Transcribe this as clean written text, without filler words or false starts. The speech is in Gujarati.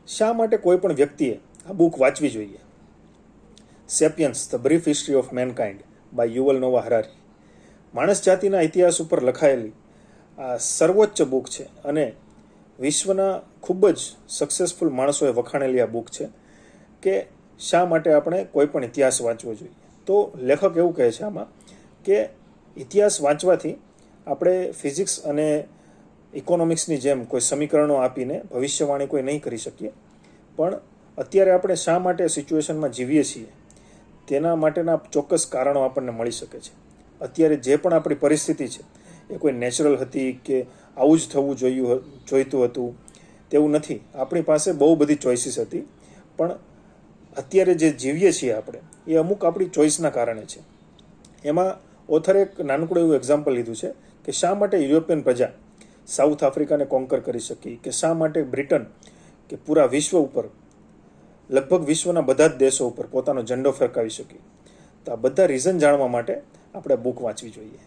શા માટે કોઈ પણ વ્યક્તિએ આ બુક વાંચવી જોઈએ? Sapiens the brief history of mankind by Yuval Noah Harari. માણસ જાતિના ઇતિહાસ ઉપર લખાયેલી આ સર્વોચ્ચ બુક છે અને વિશ્વના ખૂબ જ સક્સેસફુલ માણસોએ વખાણેલી આ બુક છે કે શા માટે આપણે કોઈ પણ ઇતિહાસ વાંચવો જોઈએ. તો લેખક એવું કહે છે આમાં કે ઇતિહાસ વાંચવાથી આપણે ફિઝિક્સ અને ઇકોનોમિક્સની જેમ કોઈ સમીકરણો આપીને ભવિષ્યવાણી કોઈ નહીં કરી શકીએ, પણ અત્યારે આપણે શા માટે સિચ્યુએશનમાં જીવીએ છીએ તેના માટેના ચોક્કસ કારણો આપણને મળી શકે છે. અત્યારે જે પણ આપણી પરિસ્થિતિ છે એ કોઈ નેચરલ હતી કે આવું જ થવું જોઈતું હતું તેવું નથી. આપણી પાસે બહુ બધી ચોઇસીસ હતી, પણ અત્યારે જે જીવીએ છીએ આપણે એ અમુક આપણી ચોઇસના કારણે છે. એમાં ઓથરે એક નાનકડું એવું એક્ઝામ્પલ લીધું છે કે શા માટે યુરોપિયન પ્રજા સાઉથ આફ્રિકાને કોન્કર કરી શકી, કે શા માટે બ્રિટન કે પૂરા વિશ્વ ઉપર લગભગ વિશ્વના બધા જ દેશો ઉપર પોતાનો ઝંડો ફરકાવી શકી. તો આ બધા રીઝન જાણવા માટે આપણે બુક વાંચવી જોઈએ.